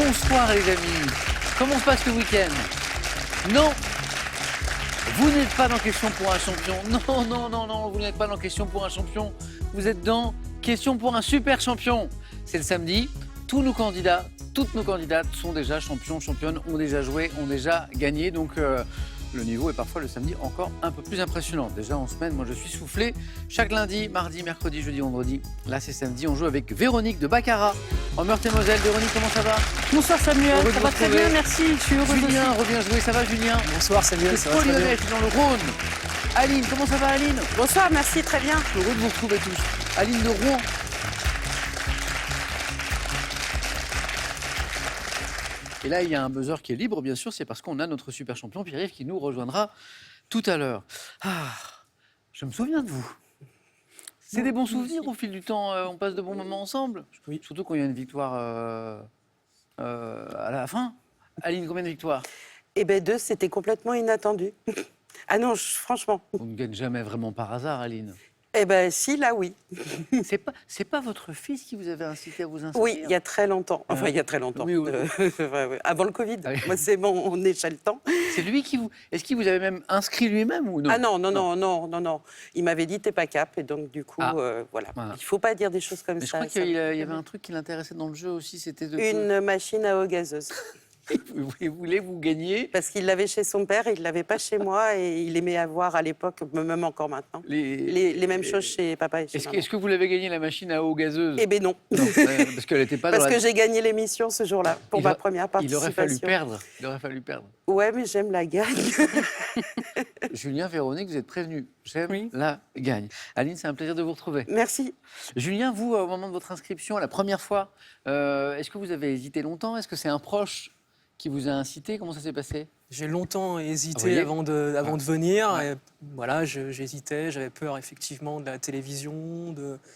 Bonsoir les amis. Comment se passe le week-end? Non, vous n'êtes pas dans Question pour un champion. Non, non, non, non, vous n'êtes pas dans Question pour un champion. Vous êtes dans Question pour un super champion. C'est le samedi. Tous nos candidats, toutes nos candidates sont déjà champions, championnes, ont déjà joué, ont déjà gagné. Donc le niveau est parfois le samedi encore un peu plus impressionnant. Déjà en semaine, moi je suis soufflé. Chaque lundi, mardi, mercredi, jeudi, vendredi. Là c'est samedi, on joue avec Véronique de Baccarat en Meurthe-et-Moselle. Véronique, comment ça va? Bonsoir Samuel, ça va très bien, merci. Je suis heureuse Julien aussi. revient jouer, ça va Julien? Bonsoir Samuel, ça va Paul très bien. Lyonnais dans le Rhône. Aline, comment ça va Aline? Bonsoir, merci, très bien. Je suis heureux de vous retrouver tous. Aline de Rouen. Et là, il y a un buzzer qui est libre, bien sûr, c'est parce qu'on a notre super champion Pierre-Yves qui nous rejoindra tout à l'heure. Ah, je me souviens de vous. C'est des bons souvenirs au fil du temps, on passe de bons moments ensemble. Oui. Surtout quand il y a une victoire à la fin. Aline, combien de victoires? Eh bien, 2, c'était complètement inattendu. Ah non, franchement. On ne gagne jamais vraiment par hasard, Aline. Eh bien, si, là, oui. C'est pas votre fils qui vous avait incité à vous inscrire? Oui, il y a très longtemps. Enfin, il y a très longtemps. Oui, oui. Ouais. Avant le Covid. Ah oui. Moi, c'est bon, on échelle le temps. C'est lui qui vous... Est-ce qu'il vous avait même inscrit lui-même ou non? Ah non. Il m'avait dit, t'es pas cap. Et donc, du coup, voilà. Voilà. Il ne faut pas dire des choses comme Mais je ça. crois qu'il y avait un truc qui l'intéressait dans le jeu aussi, c'était de... Une machine à eau gazeuse. Il voulait vous gagner Parce qu'il l'avait chez son père, il ne l'avait pas chez moi. Et il aimait avoir à l'époque, même encore maintenant, les mêmes choses chez papa et chez maman. Est-ce que vous l'avez gagné la machine à eau gazeuse? Eh bien non. Non, parce qu'elle n'était pas dans Parce la... que j'ai gagné l'émission ce jour-là, pour ma première Il participation. aurait fallu perdre. Il aurait fallu perdre. Ouais, mais j'aime la gagne. Julien, Véronique, vous êtes prévenus. J'aime Oui. la gagne. Aline, c'est un plaisir de vous retrouver. Merci. Julien, vous, au moment de votre inscription, la première fois, est-ce que vous avez hésité longtemps? Est-ce que c'est un proche qui vous a incité? Comment ça s'est passé? J'ai longtemps Vous hésité voyez avant de venir. Ouais. Et voilà, j'hésitais, j'avais peur effectivement de la télévision,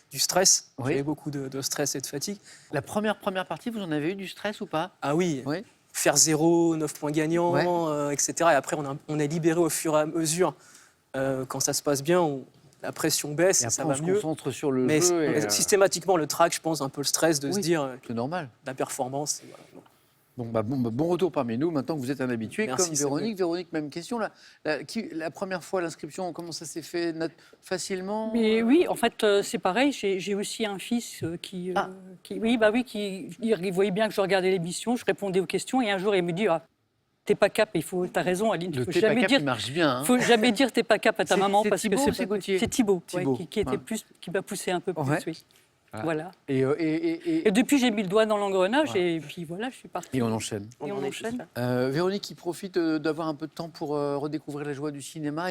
du stress. Oui. J'avais beaucoup de stress et de fatigue. La première partie, vous en avez eu du stress ou pas? Ah oui, Oui. faire 0, 9 points gagnants, etc. Et après, on est libéré au fur et à mesure. Quand ça se passe bien, la pression baisse Et et ça après, va on se mieux. concentre sur le Mais jeu. Et, systématiquement, le trac, je pense, un peu le stress de se oui, dire c'est normal. la performance. Voilà. Bon retour parmi nous, maintenant que vous êtes un habitué, Merci, comme Samuel. Véronique. Véronique, même question. La première fois, l'inscription, comment ça s'est fait facilement? Mais oui, en fait, c'est pareil. J'ai aussi un fils qui il voyait bien que je regardais l'émission, je répondais aux questions, et un jour, il me dit t'es pas cap, t'as raison, Aline. Le Faut thé pas jamais cap, dire, il marche bien. Hein. faut jamais dire t'es pas cap à ta maman c'est parce Thibaut que ou c'est Gauthier? c'est Thibaut, Thibaut, qui était ouais. qui m'a poussé un peu plus. Ouais. Oui. Ah. Voilà. Et Et depuis, j'ai mis le doigt dans l'engrenage, Ouais. et puis voilà, je suis partie. Et on enchaîne. Et on enchaîne. Véronique qui profite d'avoir un peu de temps pour redécouvrir la joie du cinéma.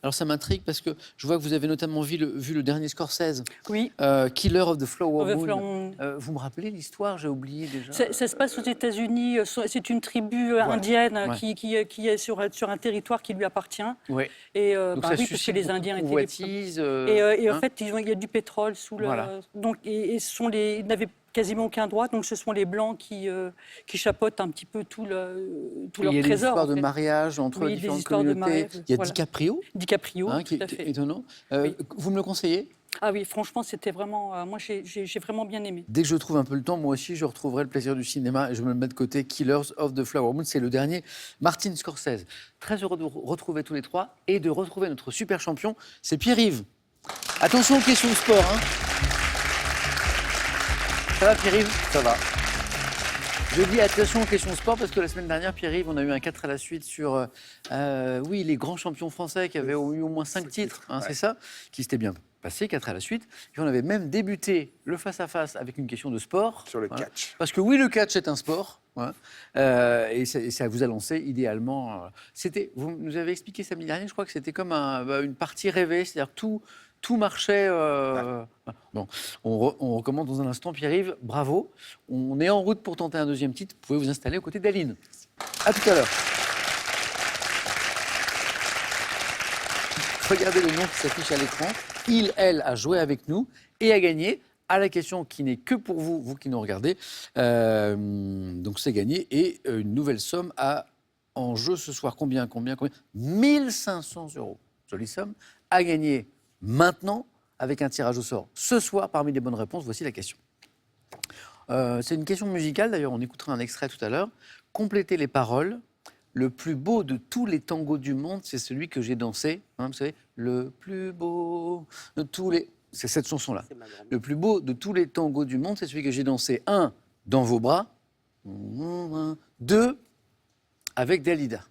Alors ça m'intrigue parce que je vois que vous avez notamment vu le dernier Scorsese, Oui. Killer of the Flower Of the Moon. Flower Vous me rappelez l'histoire? J'ai oublié déjà. Ça se passe aux États-Unis. C'est une tribu indienne Ouais. qui est sur un territoire qui lui appartient. Ouais. Et Donc ça oui, parce que suscite les beaucoup de Indiens étaient les convoitises, Et en hein. fait, il y a du pétrole sous le. Voilà. Donc, et ce sont ils n'avaient quasiment aucun droit. Donc, ce sont les Blancs qui chapeautent un petit peu tout leur Il y a des trésor. histoires en de fait. mariage entre Oui, des différentes histoires de communautés. mariage, Il y a voilà. DiCaprio, DiCaprio, qui tout à est fait. étonnant. Oui. Vous me le conseillez? Ah oui, franchement, c'était vraiment. Moi, j'ai vraiment bien aimé. Dès que je trouve un peu le temps, moi aussi, je retrouverai le plaisir du cinéma et je me le mets de côté. Killers of the Flower Moon, c'est le dernier. Martin Scorsese. Très heureux de vous retrouver tous les trois et de retrouver notre super champion, c'est Pierre-Yves. Attention aux questions de sport. Hein. Ça va, Pierre-Yves? Ça va. Je dis attention aux questions de sport parce que la semaine dernière, Pierre-Yves, on a eu un 4 à la suite sur les grands champions français qui avaient eu au moins 5 titres, hein, c'est ça, qui s'était bien passé, 4 à la suite. Et on avait même débuté le face-à-face avec une question de sport. Sur le hein, catch. Parce que oui, le catch est un sport. hein, et ça vous a lancé idéalement. Vous nous avez expliqué samedi dernier, je crois que c'était comme une partie rêvée, c'est-à-dire que tout marchait. Bon, on recommence dans un instant. Pierre-Yves, bravo. On est en route pour tenter un deuxième titre. Vous pouvez vous installer aux côtés d'Aline. À tout à l'heure. Regardez le nom qui s'affiche à l'écran. Elle a joué avec nous et a gagné. À la question qui n'est que pour vous, vous qui nous regardez. Donc c'est gagné. Et une nouvelle somme en jeu ce soir. Combien 1 500 €. Jolie somme. À gagner maintenant avec un tirage au sort ce soir parmi les bonnes réponses. Voici la question. C'est une question musicale, d'ailleurs, on écoutera un extrait tout à l'heure. Complétez les paroles. Le plus beau de tous les tangos du monde, c'est celui que j'ai dansé. Hein, vous savez, le plus beau de tous les... C'est cette chanson-là. Le plus beau de tous les tangos du monde, c'est celui que j'ai dansé. 1, dans vos bras. 2, avec Dalida.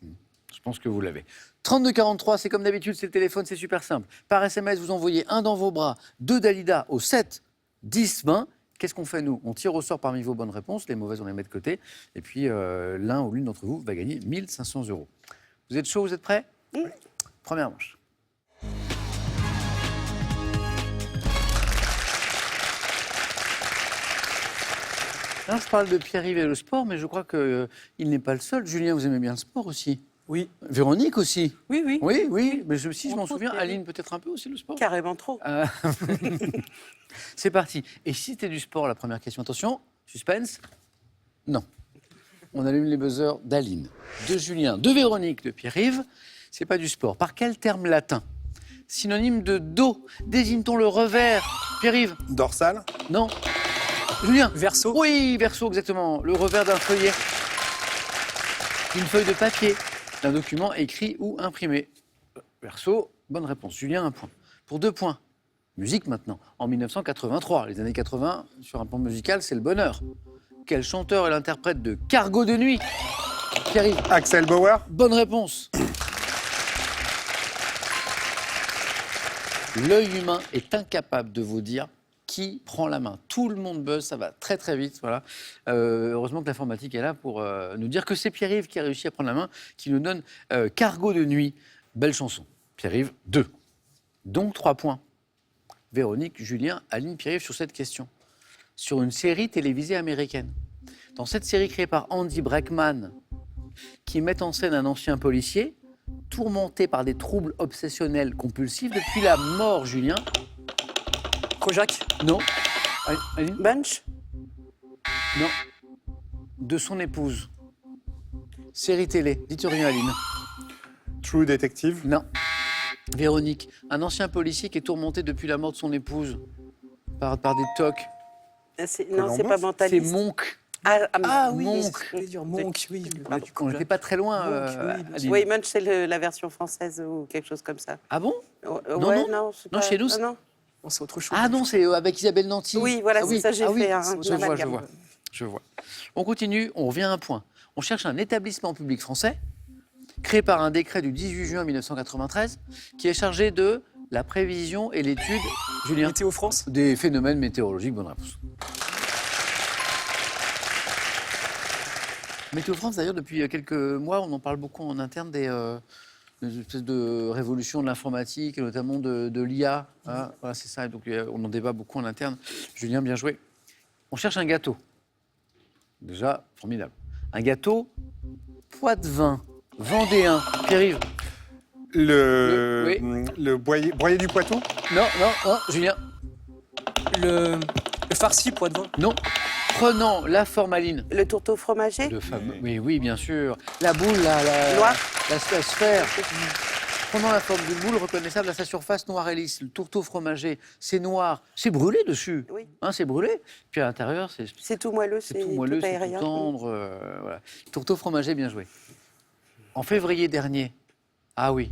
Je pense que vous l'avez. 32-43, c'est comme d'habitude, c'est le téléphone, c'est super simple. Par SMS, vous envoyez 1 dans vos bras, 2 Dalida au 7, 10, 20. Qu'est-ce qu'on fait, nous? On tire au sort parmi vos bonnes réponses. Les mauvaises, on les met de côté. Et puis, l'un ou l'une d'entre vous va gagner 1 500 €. Vous êtes chaud? Vous êtes prêts? Oui. Première manche. Là, je parle de Pierre-Yves et le sport, mais je crois qu'il n'est pas le seul. Julien, vous aimez bien le sport aussi? Oui. Véronique aussi? Oui, oui. Oui, oui. Mais si je m'en souviens, Aline peut-être un peu aussi le sport? Carrément trop. C'est parti. Et si c'était du sport, la première question? Attention, suspense. Non. On allume les buzzers d'Aline, de Julien, de Véronique, de Pierre-Yves. C'est pas du sport. Par quel terme latin? Synonyme de dos, désigne-t-on le revers? Pierre-Yves? Dorsal. Non. Julien? Verso. Oui, verso, exactement. Le revers d'un feuillet. Une feuille de papier, d'un document écrit ou imprimé. Verso, bonne réponse. Julien, 1 point. Pour 2 points. Musique maintenant. En 1983, les années 80, sur un plan musical, c'est le bonheur. Quel chanteur est l'interprète de Cargo de nuit? Pierre-Yves? Axel Bauer. Bonne réponse. L'œil humain est incapable de vous dire qui prend la main. Tout le monde buzz, ça va très très vite. Voilà. Heureusement que l'informatique est là pour nous dire que c'est Pierre-Yves qui a réussi à prendre la main, qui nous donne Cargo de nuit. Belle chanson. Pierre-Yves, 2. Donc 3 points. Véronique, Julien, Aline, Pierre-Yves sur cette question. Sur une série télévisée américaine. Dans cette série créée par Andy Breckman, qui met en scène un ancien policier tourmenté par des troubles obsessionnels compulsifs depuis la mort, Julien. Kojak. Non. Aline? Bunch. Non. De son épouse. Série télé. Dites rien, Aline. True Detective. Non. Véronique. Un ancien policier qui est tourmenté depuis la mort de son épouse par des tocs. Non, c'est pas C'est mentaliste. Monk. Ah oui, Monk. je voulais dire Monk, oui. On n'était pas très loin, Aline. Oui, Munch, c'est la version française ou quelque chose comme ça. Ah bon? Ouais, non, c'est Non, pas- chez nous, Ah, non. Non, c'est autre chose. Ah non, c'est avec Isabelle Nanty. Oui, voilà, Ah c'est ça, j'ai fait un Je vois. On continue, on revient à un point. On cherche un établissement public français, créé par un décret du 18 juin 1993, qui est chargé de la prévision et l'étude, Julien, Météo France. des phénomènes météorologiques. Bonne réponse. Météo France, d'ailleurs, depuis quelques mois, on en parle beaucoup en interne des espèces de révolution de l'informatique, et notamment de l'IA. Hein. Voilà, c'est ça. Et donc, on en débat beaucoup en interne. Julien, bien joué. On cherche un gâteau. Déjà, formidable. Un gâteau Poitevin, vendéen. Pierre-Yves? Le broyer du Poitou. Non, Julien? Le farci Poitevin. Non. Prenant la formaline. Le tourteau fromager. Le fameux. Oui, bien sûr. La boule, la Noire. la sphère. Prenant la forme d'une boule reconnaissable à sa surface noire et lisse. Le tourteau fromager, c'est noir. C'est brûlé dessus. Oui. Hein, c'est brûlé. Puis à l'intérieur, C'est tout moelleux, c'est tout moelleux, c'est aérien. tout tendre. Voilà. Tourteau fromager, bien joué. En février dernier, ah oui,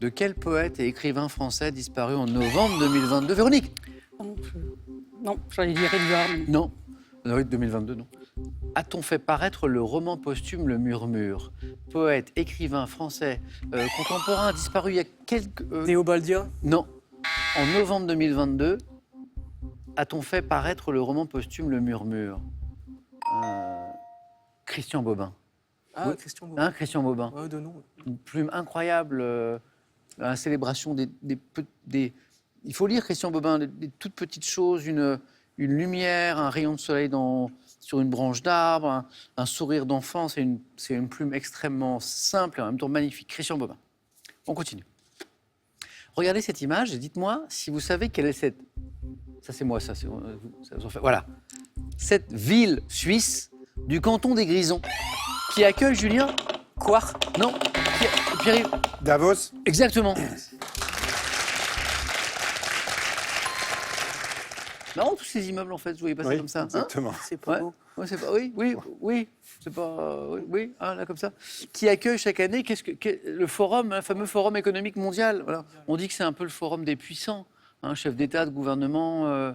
de quel poète et écrivain français disparu en novembre 2022? Véronique? Non, j'allais dire Édouard. Non. Oui, 2022, non. A-t-on fait paraître le roman posthume Le Murmure? Poète, écrivain français, contemporain, disparu il y a quelques... Théobaldia. Non. En novembre 2022, a-t-on fait paraître le roman posthume Le Murmure? Christian Bobin. Ah, Oui. Christian Bobin. Hein, Christian Bobin. Ouais, de nom. Une plume incroyable, la célébration des... Il faut lire Christian Bobin, des toutes petites choses, une lumière, un rayon de soleil sur une branche d'arbre, un sourire d'enfant. C'est une plume extrêmement simple et en même temps magnifique. Christian Bobin. On continue. Regardez cette image et dites-moi si vous savez quelle est cette... Ça, c'est moi, ça vous en fait. Voilà. Cette ville suisse du canton des Grisons qui accueille, Julien? Coire. Non. Pierre-Yves? Davos. Exactement. marrant tous ces immeubles en fait, vous voyez pas ça Oui, comme ça. exactement. C'est pas beau. Ouais, c'est pas, oui, c'est pas, oui, là comme ça. Qui accueille chaque année le forum, le fameux forum économique mondial. Voilà. On dit que c'est un peu le forum des puissants. Chef d'État, de gouvernement,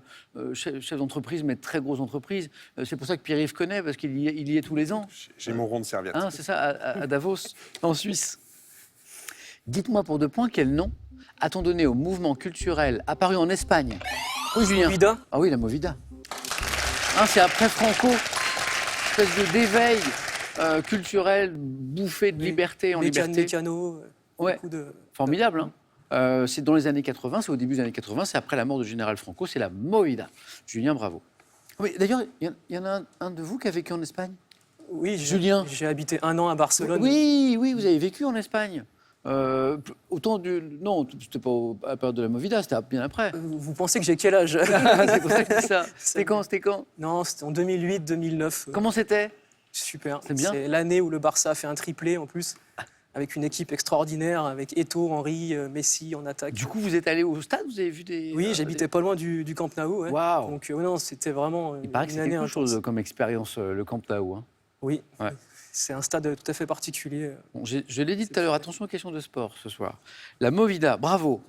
chef d'entreprise, mais de très grosses entreprises. C'est pour ça que Pierre-Yves connaît, parce qu'il y est tous les ans. J'ai mon rond de serviette. C'est ça, à Davos, en Suisse. Dites-moi pour 2 points, quel nom a-t-on donné au mouvement culturel apparu en Espagne? Oui, Julien. Movida. Ah oui, la Movida. C'est après Franco, espèce d'éveil culturel, bouffé de liberté en liberté. Mécano, Ouais. beaucoup de... Formidable, hein. C'est dans les années 80, c'est au début des années 80, c'est après la mort du général Franco, c'est la Movida. Julien, bravo. Oui, d'ailleurs, il y en a un de vous qui a vécu en Espagne? Oui, Julien. J'ai habité 1 an à Barcelone. Oui, vous avez vécu en Espagne. Non, c'était pas à la période de la Movida, c'était bien après. Vous pensez que j'ai quel âge? C'est pour ça que je dis ça. C'était quand Non, c'était en 2008-2009. Comment c'était? Super. C'est bien. C'est l'année où le Barça a fait un triplé en plus, avec une équipe extraordinaire, avec Eto'o, Henry, Messi en attaque. Du coup, vous êtes allé au stade, vous avez vu des... Oui, j'habitais pas loin du Camp Nou. Ouais. Waouh. Donc non, c'était vraiment Il paraît que une c'est année quelque chose intense. comme expérience, le Camp Nou. Hein. Oui, Ouais. c'est un stade tout à fait particulier. Bon, je l'ai dit tout à l'heure, attention aux questions de sport ce soir. La Movida, bravo.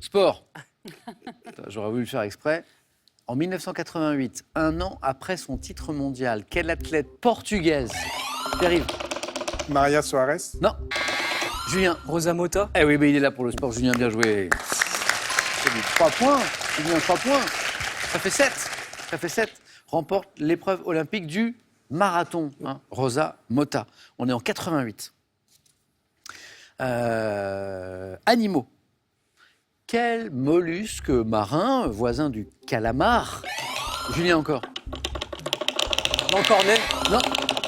Sport. Putain, j'aurais voulu le faire exprès. En 1988, 1 an après son titre mondial, quelle athlète portugaise arrive? Maria Soares. Non. Julien. Rosa Mota. Eh oui, mais il est là pour le sport. Julien, bien joué. C'est des 3 points. Julien, 3 points. Ça fait 7. Remporte l'épreuve olympique du marathon. Rosa Mota. On est en 88. Animaux. Quel mollusque marin, voisin du calamar? Julien encore. L'encornet. Non.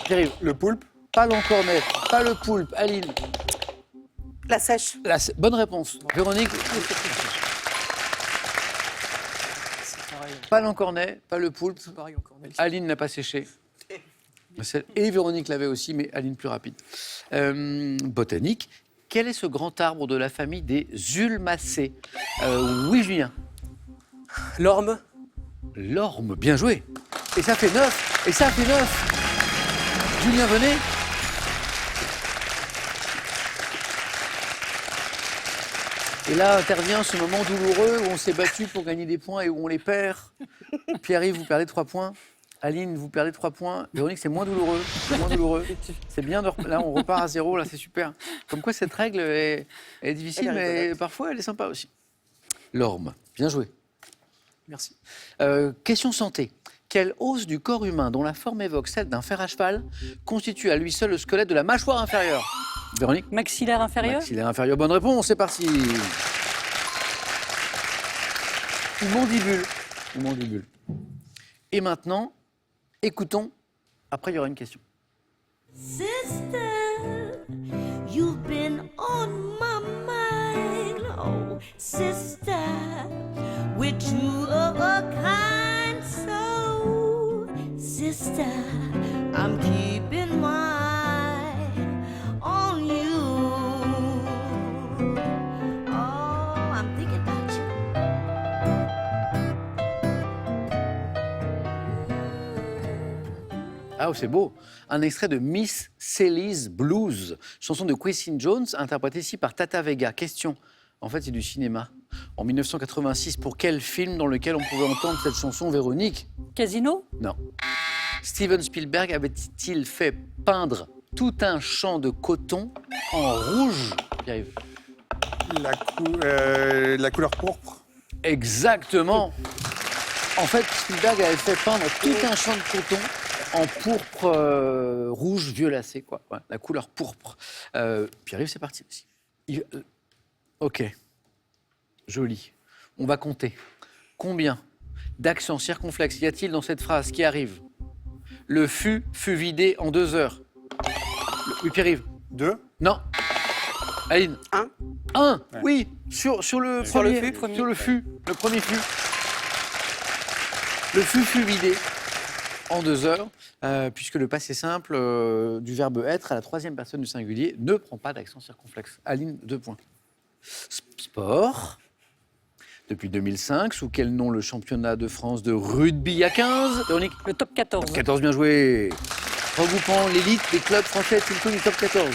Pierre-Yves. Le poulpe. Pas l'encornet, pas le poulpe. Aline. La sèche. Bonne réponse. Véronique. C'est pareil. Pas l'encornet, pas le poulpe. C'est pareil encore. Aline n'a pas séché. Et Véronique l'avait aussi, mais Aline plus rapide. Botanique. Quel est ce grand arbre de la famille des ulmacées? Oui, Julien. L'orme. L'orme, bien joué. Et ça fait 9. Julien, venez. Et là intervient ce moment douloureux où on s'est battu pour gagner des points et où on les perd. Pierre-Yves, vous perdez 3 points. Aline, vous perdez 3 points. Véronique, c'est moins douloureux. C'est bien. Là, on repart à 0. Là, c'est super. Comme quoi, cette règle est difficile, mais parfois, elle est sympa aussi. L'orme, bien joué. Merci. Question santé. Quelle os du corps humain, dont la forme évoque celle d'un fer à cheval, constitue à lui seul le squelette de la mâchoire inférieure? Véronique? Maxillaire inférieur? Maxillaire inférieur, bonne réponse, c'est parti. Ou mandibule. Et maintenant, écoutons, après il y aura une question. Sister, you've been on my mind. Oh, sister, we're two of a kind. So, sister, I'm keeping my eye on you. Oh, I'm thinking about you. Ah, c'est beau. Un extrait de Miss Sally's Blues, chanson de Quincy Jones, interprétée ici par Tata Vega. Question, en fait, c'est du cinéma. En 1986, pour quel film dans lequel on pouvait entendre cette chanson, Véronique? Casino? Non. Steven Spielberg avait-il fait peindre tout un champ de coton en rouge? Pierre-Yves. La couleur pourpre. Exactement. En fait, Spielberg avait fait peindre tout un champ de coton en pourpre rouge violacé, quoi. Ouais, la couleur pourpre. Pierre-Yves, c'est parti aussi. Ok. Joli. On va compter. Combien d'accents circonflexes y a-t-il dans cette phrase qui arrive? Le fut vidé en 2 heures. Oui, Pierre-Yves. 2. Non. Aline. 1. 1. Oui. Sur le Sur le premier. fut, premier. Sur le fut. Le premier fut. Le fut vidé en 2 heures, puisque le passé simple du verbe être à la 3e personne du singulier ne prend pas d'accent circonflexe. Aline, 2 points. Sport. Depuis 2005, sous quel nom le championnat de France de rugby à 15? Véronique? Le top 14. Top 14, bien joué. Regroupant l'élite des clubs français tout du top 14.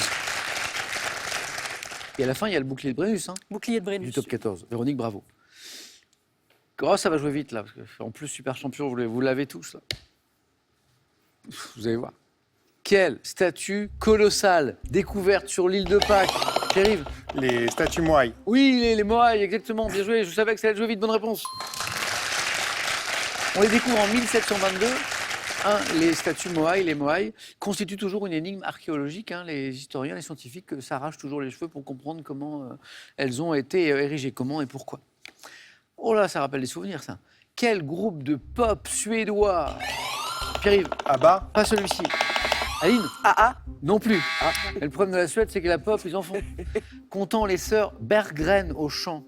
Et à la fin, il y a le bouclier de Brennus, hein, Bouclier de Brennus. du top 14. Véronique, bravo. Oh, ça va jouer vite, là. Parce que, en plus, super champion, vous l'avez tous, là. Vous allez voir. Quelle statue colossale découverte sur l'île de Pâques? Pierre-Yves? Les statues Moai. Oui, les Moai, exactement. Bien joué. Je savais que ça allait jouer vite. Bonne réponse. On les découvre en 1722. Les statues Moai, les Moai, constituent toujours une énigme archéologique. Les historiens, les scientifiques s'arrachent toujours les cheveux pour comprendre comment elles ont été érigées, comment et pourquoi. Oh là, ça rappelle des souvenirs, ça. Quel groupe de pop suédois? Pierre-Yves? ABBA. Pas celui-ci. Aline? AA. Non plus. Et le problème de la Suède, c'est que la pop, ils en font. Comptant les sœurs Berggren au chant,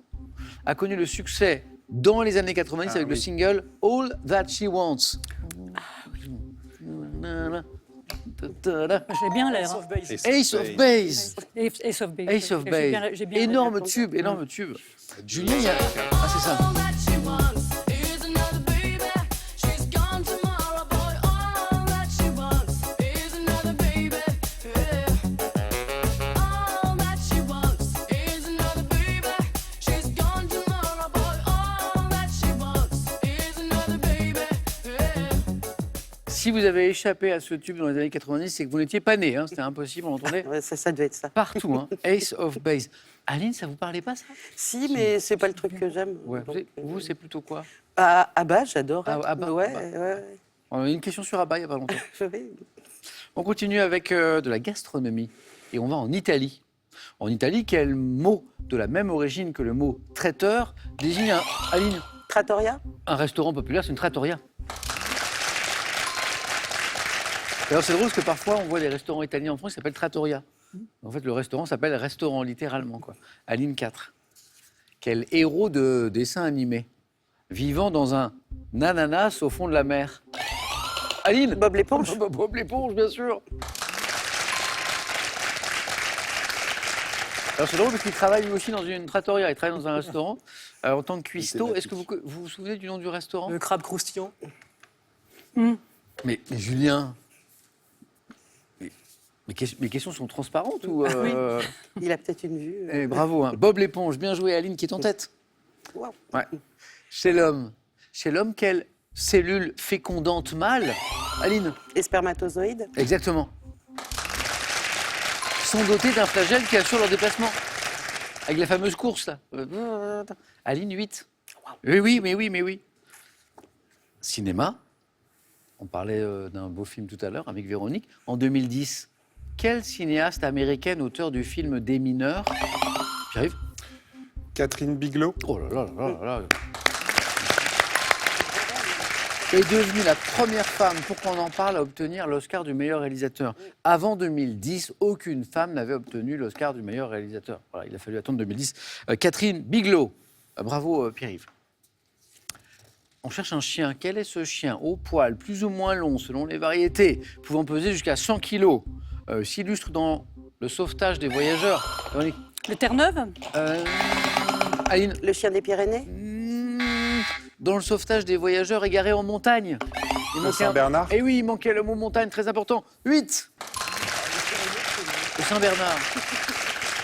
a connu le succès dans les années 90 avec le single All That She Wants. J'ai bien l'air. Ace of Base. Ace of Base. Ace of Base. Ace of J'ai Base. bien- j'ai bien Énorme répondu. tube, énorme tube. Julien, il y a... Ah, c'est ça. Si vous avez échappé à ce tube dans les années 90, c'est que vous n'étiez pas né. C'était impossible, on l'entendait Ouais, ça devait être ça. partout. Ace of Base. Aline, ça vous parlait pas, ça? Si, mais c'est pas le truc que j'aime. Ouais. Donc, Vous, c'est plutôt quoi? ABBA, j'adore. ABBA, Ouais, ABBA. ouais. On a eu une question sur Abba il n'y a pas longtemps. Ouais. On continue avec de la gastronomie et on va en Italie. En Italie, quel mot de la même origine que le mot traiteur désigne Aline, Trattoria. un restaurant populaire? C'est une trattoria. Alors c'est drôle parce que parfois on voit des restaurants italiens en France qui s'appellent trattoria. En fait, le restaurant s'appelle restaurant littéralement, quoi. Aline 4. Quel héros de dessin animé vivant dans un ananas au fond de la mer? Aline? Bob l'éponge. Bob l'éponge, bien sûr. Alors c'est drôle parce qu'il travaille lui aussi dans une trattoria, il travaille dans un restaurant en tant que cuistot. Est-ce que vous vous souvenez du nom du restaurant? Le crabe croustillant. Mais Julien, mes questions sont transparentes ou Il a peut-être une vue. Eh, bravo, hein. Bob l'éponge, bien joué. Aline qui est en tête. Wow. Ouais. Chez l'homme, quelle cellule fécondante mâle? Aline? Les spermatozoïdes. Exactement. Sont dotés d'un flagelle qui assure leur déplacement. Avec la fameuse course, là. Aline, 8. Oui. Cinéma. On parlait d'un beau film tout à l'heure avec Véronique. En 2010, quelle cinéaste américaine, auteure du film Des mineurs, j'arrive, Catherine Bigelow. oh là là là là là, est devenue la première femme, pour qu'on en parle, à obtenir l'Oscar du meilleur réalisateur. Avant 2010, aucune femme n'avait obtenu l'Oscar du meilleur réalisateur. Voilà, il a fallu attendre 2010. Catherine Bigelow. Bravo, Pierre-Yves. On cherche un chien. Quel est ce chien? Au poil, plus ou moins long, selon les variétés, pouvant peser jusqu'à 100 kilos, s'illustre dans le sauvetage des voyageurs. Véronique. Le Terre-Neuve. Aline. Le chien des Pyrénées. Dans le sauvetage des voyageurs égarés en montagne. Le Saint-Bernard. Eh oui, il manquait le mot montagne, très important. 8. Le Saint-Bernard.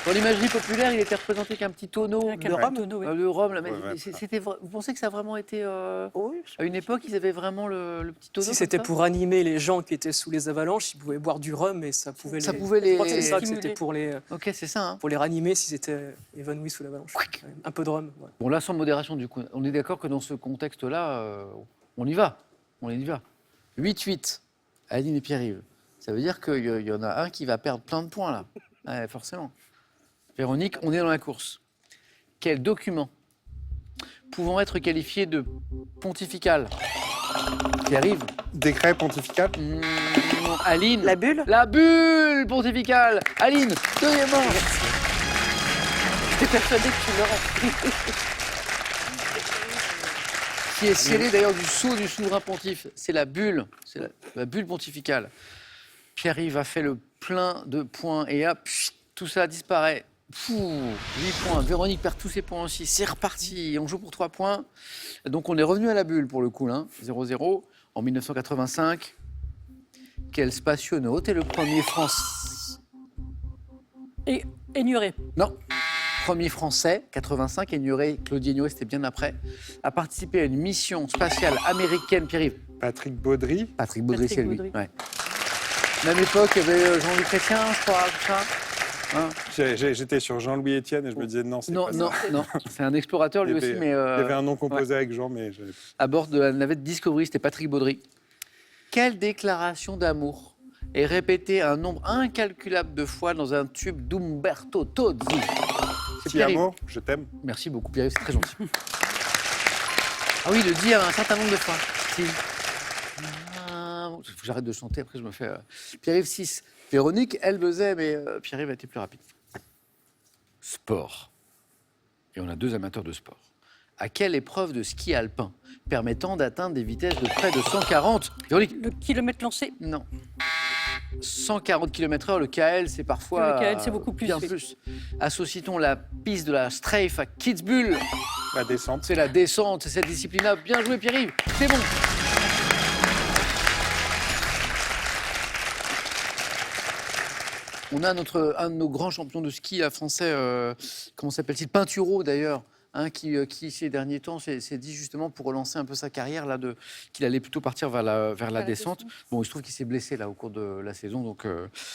Dans l'imagerie populaire, il était représenté qu'un petit tonneau Avec de un Rome. tonneau, oui. De Rome, là, mais Ouais, vous pensez que ça a vraiment été... Oui. À une époque, ils avaient vraiment le petit tonneau Si comme c'était ça pour animer les gens qui étaient sous les avalanches, ils pouvaient boire du rhum et ça pouvait Ça les... pouvait les- Je crois que c'est ça, que stimuler. c'était Ok, c'est ça. Hein. pour les ranimer s'ils étaient évanouis sous l'avalanche. Un peu de rhum. Ouais. Bon, là, sans modération, du coup. On est d'accord que dans ce contexte-là, on y va. On y va. 8-8. Aline et Pierre-Yves. Ça veut dire qu'il y en a un qui va perdre plein de points, là. Ouais, forcément. Véronique, on est dans la course. Quel document pouvant être qualifié de pontifical? Pierre-Yves. Décret pontifical. Aline. La bulle. La bulle pontificale. Aline, deuxièmement. J'étais persuadée que tu l'aurais. Qui est scellée d'ailleurs du sceau du souverain pontife. C'est la bulle. C'est la bulle pontificale. Pierre-Yves a fait le plein de points et hop, tout ça disparaît. 8 points. Véronique perd tous ses points aussi. C'est reparti. On joue pour 3 points. Donc on est revenu à la bulle pour le coup, là. 0-0. En 1985, quel spationaute est le premier français? Et Ignoré. Non. Premier français, 85, Ignoré, Claudie Ignoré, c'était bien après, a participé à une mission spatiale américaine. Pierre-Yves. Patrick Baudry. Patrick Baudry, c'est lui. Baudry. Ouais. Même époque, il y avait Jean-Louis Chrétien, je crois, tout ça. Hein? J'étais sur Jean-Louis Etienne et je me disais non, c'est pas ça. Non, c'est un explorateur lui aussi, mais... Il y avait un nom composé avec Jean, mais... À bord de la navette Discovery, c'était Patrick Baudry. Quelle déclaration d'amour est répétée un nombre incalculable de fois dans un tube d'Umberto Tozzi? C'est Ti Pierre-Yves. amo, je t'aime. Merci beaucoup, Pierre-Yves, c'est très gentil. Ah oui, il le dit un certain nombre de fois. Il faut que j'arrête de chanter, après je me fais... Pierre-Yves 6. Véronique, elle buzzait, mais Pierre-Yves a été plus rapide. Sport. Et on a 2 amateurs de sport. À quelle épreuve de ski alpin permettant d'atteindre des vitesses de près de 140? Véronique? Le kilomètre lancé. Non. 140 km/h, le KL, c'est parfois... Le KL, c'est beaucoup plus. Bien plus. Associe-t-on la piste de la Strafe à Kitzbühel? La descente. C'est la descente, c'est cette discipline-là. Bien joué, Pierre-Yves. C'est bon. On a un de nos grands champions de ski français, comment s'appelle-t-il? Pinturo d'ailleurs, hein, qui ces derniers temps s'est dit justement pour relancer un peu sa carrière là, qu'il allait plutôt partir vers la descente. Bon, il se trouve qu'il s'est blessé là au cours de la saison, donc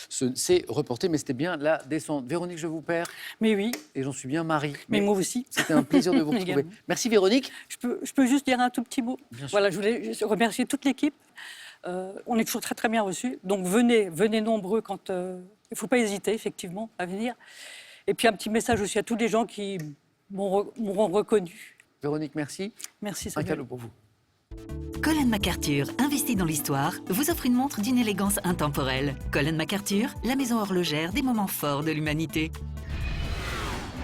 c'est reporté, mais c'était bien la descente. Véronique, je vous perds. Mais oui. Et j'en suis bien Marie. Mais moi aussi. C'était un plaisir de vous retrouver. Merci Véronique. Je peux juste dire un tout petit mot. Bien sûr. Voilà, je voulais remercier toute l'équipe. On est toujours très très bien reçus. Donc venez nombreux quand... il ne faut pas hésiter, effectivement, à venir. Et puis un petit message aussi à tous les gens qui m'auront reconnu. Véronique, merci. Merci, Un Samuel. cadeau pour vous. Colin MacArthur, investi dans l'histoire, vous offre une montre d'une élégance intemporelle. Colin MacArthur, la maison horlogère des moments forts de l'humanité.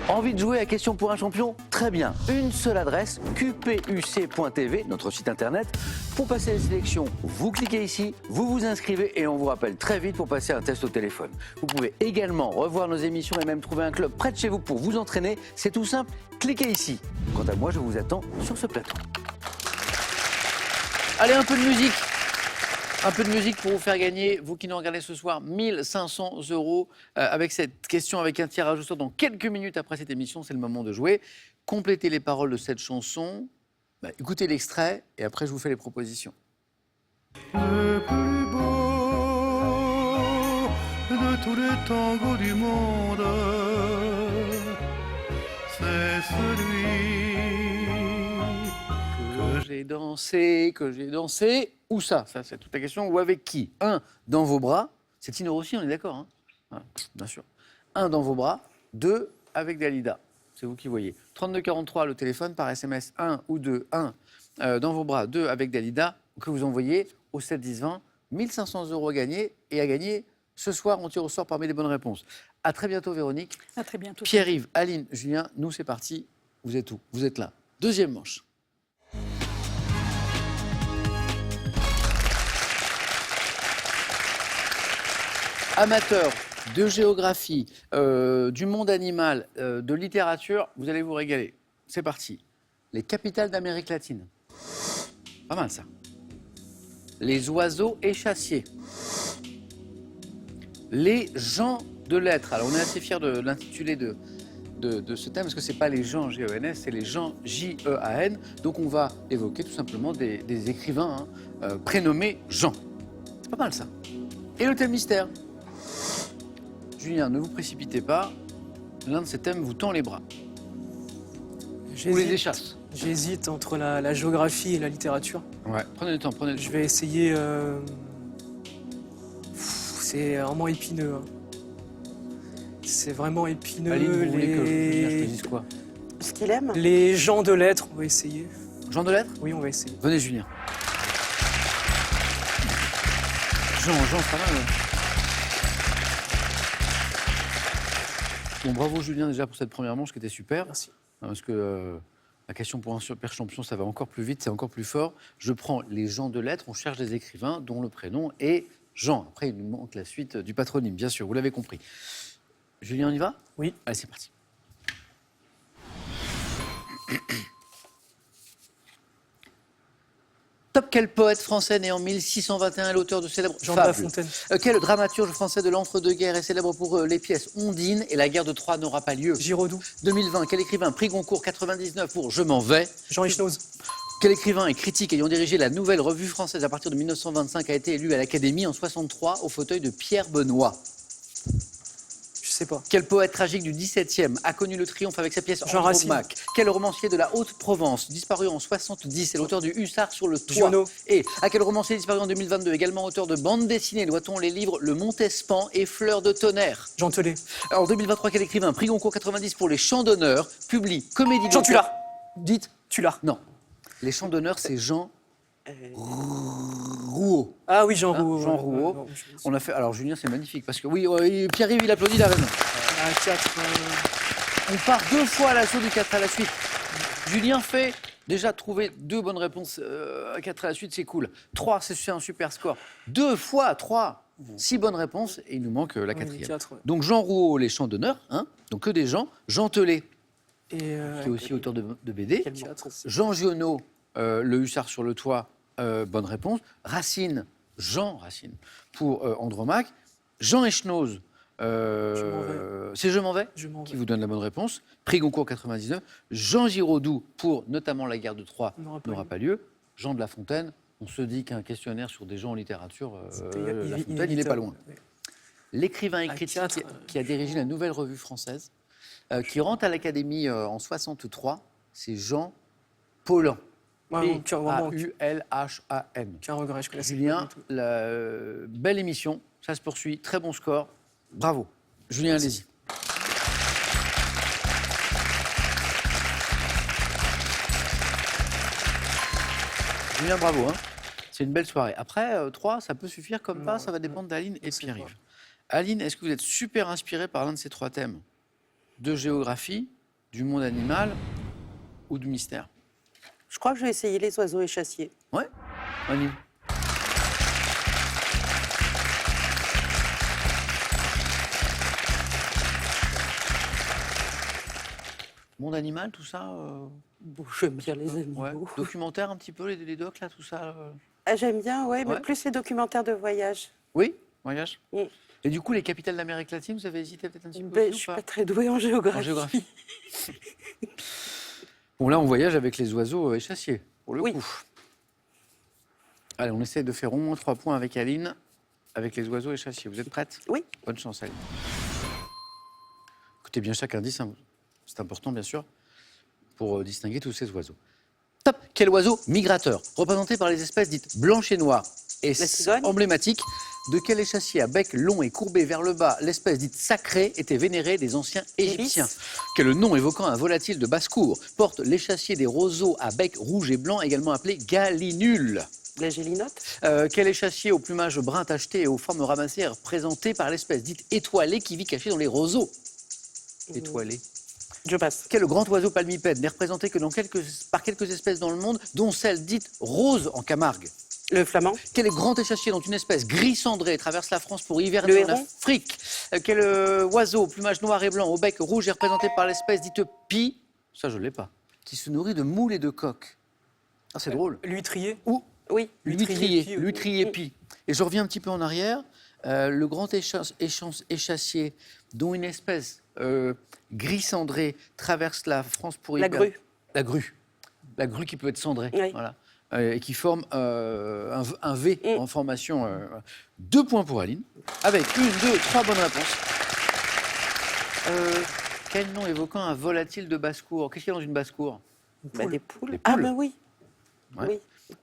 Envie de jouer à Question pour un champion? Très bien. Une seule adresse, qpuc.tv, notre site internet. Pour passer les sélections, vous cliquez ici, vous vous inscrivez et on vous rappelle très vite pour passer un test au téléphone. Vous pouvez également revoir nos émissions et même trouver un club près de chez vous pour vous entraîner. C'est tout simple, cliquez ici. Quant à moi, je vous attends sur ce plateau. Allez, un peu de musique. Un peu de musique pour vous faire gagner, vous qui nous regardez ce soir, 1 500 € avec cette question, avec un tirage au sort dans quelques minutes après cette émission. C'est le moment de jouer. Complétez les paroles de cette chanson. Écoutez l'extrait et après je vous fais les propositions. Le plus beau de tous les tangos du monde, c'est celui que j'ai dansé. Où ça? Ça, c'est toute la question. Ou avec qui? 1, dans vos bras. C'est Tino Rossi, on est d'accord, hein? Ah, bien sûr. 1, dans vos bras. 2, avec Dalida. C'est vous qui voyez. 3243, le téléphone, par SMS, 1 ou 2. 1, dans vos bras. 2, avec Dalida, que vous envoyez au 7 10 20. 1 500 € à gagner. Et à gagner, ce soir, on tire au sort parmi les bonnes réponses. À très bientôt, Véronique. À très bientôt. Pierre-Yves, Aline, Julien, nous, c'est parti. Vous êtes où? Vous êtes là. Deuxième manche. Amateurs de géographie, du monde animal, de littérature, vous allez vous régaler. C'est parti. Les capitales d'Amérique latine. Pas mal ça. Les oiseaux échassiers. Les gens de lettres. Alors on est assez fiers de l'intitulé de ce thème, parce que ce n'est pas les gens G-E-N-S, c'est les gens J-E-A-N. Donc on va évoquer tout simplement des écrivains prénommés Jean. C'est pas mal ça. Et le thème mystère. Julien, ne vous précipitez pas. L'un de ces thèmes vous tend les bras. Ou les échasse. J'hésite entre la géographie et la littérature. Ouais, prenez le temps, prenez le temps. Je vais essayer... C'est vraiment épineux. Hein. C'est vraiment épineux. Aline, vous voulez que Julien choisisse quoi? Ce qu'il aime. Les gens de lettres, on va essayer. Jean de lettres? Oui, on va essayer. Venez, Julien. Jean, c'est pas mal. Ouais. Bon, bravo Julien déjà pour cette première manche qui était super. Merci. Parce que la question pour un super champion, ça va encore plus vite, c'est encore plus fort. Je prends les gens de lettres, on cherche des écrivains dont le prénom est Jean. Après, il nous manque la suite du patronyme, bien sûr, vous l'avez compris. Julien, on y va? Oui. Allez, c'est parti. Top, quel poète français né en 1621 est l'auteur de célèbres Jean de La fables? Fontaine. Quel dramaturge français de l'entre-deux-guerres est célèbre pour les pièces Ondine et La guerre de Troie n'aura pas lieu? Giraudoux. 2020, quel écrivain prix Goncourt 99 pour Je m'en vais? Jean Echnoz. Quel écrivain et critique ayant dirigé la Nouvelle Revue Française à partir de 1925 a été élu à l'Académie en 63 au fauteuil de Pierre Benoît? Je sais pas. Quel poète tragique du XVIIe a connu le triomphe avec sa pièce Jean Racine. Andromaque? Quel romancier de la Haute-Provence, disparu en 70, est l'auteur du Hussard sur le toit? Giono. Et à quel romancier disparu en 2022, également auteur de bande dessinée, doit-on les livres Le Montespan et Fleurs de tonnerre? Jean Telet. En 2023, quel écrivain prix Goncourt 90 pour les chants d'honneur publie Comédie Jean de Tullard. Dites Tullard. non. Les chants d'honneur, c'est Jean Rouault. Ah oui, Jean Hein, Rouault. Jean ouais, Rouault. ouais, On a fait. Alors Julien, c'est magnifique parce que oui, Pierre-Yves, il applaudit, il a raison. Ah, 4. On part 2 fois à l'assaut du 4 à la suite. Julien fait déjà trouver 2 bonnes réponses à 4 à la suite, c'est cool. 3, c'est un super score. 2 fois 3, 6 bonnes réponses et il nous manque la 4e. 4, ouais. Donc Jean Rouault, les chants d'honneur, hein, donc que des gens. Jean Telet, Et qui est aussi auteur de BD. Quel quatre. Jean Giono, le Hussard sur le toit, bonne réponse. Racine, Jean Racine, pour Andromaque. Jean Echnoz, c'est Je m'en vais, Je m'en qui vais. vous donne la bonne réponse. Prix Goncourt 99. Jean Giraudoux, pour notamment La guerre de Troie, n'aura pas lieu. Jean de La Fontaine, on se dit qu'un questionnaire sur des gens en littérature, La Fontaine, il n'est pas loin. L'écrivain et À critique quatre, qui a dirigé la Nouvelle Revue Française, qui rentre à l'Académie en 63, c'est Jean Paulhan. Ouais, vraiment, P-A-U-L-H-A-N. aucun regret, je connaissais Julien, pas du tout. belle émission, ça se poursuit, très bon score, bravo. Julien, allez-y. Julien, bravo, hein. C'est une belle soirée. Après, 3, ça peut suffire comme pas, ça va dépendre d'Aline et de Pierre-Yves. Aline, est-ce que vous êtes super inspirée par l'un de ces 3 thèmes? De géographie, du monde animal ou du mystère? Je crois que je vais essayer les oiseaux échassiers. Ouais, Aline. Monde animal, tout ça Bon, j'aime bien les animaux. ouais. Documentaire un petit peu, les docs, là, tout ça Ah, j'aime bien, ouais, mais Ouais. plus les documentaires de voyage. Oui, voyage. Mm. Et du coup, les capitales d'Amérique latine, vous avez hésité peut-être un petit peu Ben, aussi, je ou suis pas pas très douée en géographie. En géographie. Bon, là, on voyage avec les oiseaux échassiers, pour le Oui. coup. Allez, on essaie de faire au moins 3 points avec Aline, avec les oiseaux échassiers. Vous êtes prête? Oui. Bonne chance, Aline. Écoutez bien chaque indice, hein. C'est important, bien sûr, pour distinguer tous ces oiseaux. Top. Quel oiseau migrateur, représenté par les espèces dites blanches et noires, est cigogne. emblématique de quel échassier à bec long et courbé vers le bas, l'espèce dite sacrée, était vénérée des anciens égyptiens? Quel nom évoquant un volatile de basse-cour porte l'échassier des roseaux à bec rouge et blanc, également appelé gallinule? La gélinote. Quel échassier au plumage brun tacheté et aux formes ramassées est représenté par l'espèce dite étoilée qui vit cachée dans les roseaux? Étoilée. Je passe. Quel grand oiseau palmipède n'est représenté que par quelques espèces dans le monde, dont celle dite rose en Camargue? Le flamand. Quel est grand échassier dont une espèce gris cendré traverse la France pour hiverner Le en héron. Afrique? Quel oiseau au plumage noir et blanc, au bec rouge, est représenté par l'espèce dite pie, ça je l'ai pas, qui se nourrit de moules et de coques? Ah, c'est drôle. L'huîtrier. Ou Oui. l'huîtrier pie. Et je reviens un petit peu en arrière. Le grand échassier dont une espèce gris cendré traverse la France pour La hiverner. grue. La grue. La grue qui peut être cendrée. Oui. Voilà. Et qui forme un V en formation. 2 points pour Aline, avec 1, 2, 3 bonnes réponses. Quel nom évoquant un volatile de basse-cour? Qu'est-ce qu'il y a dans une basse-cour? Bah, des poules. Des Ah, poules. ben oui. Ouais. Oui.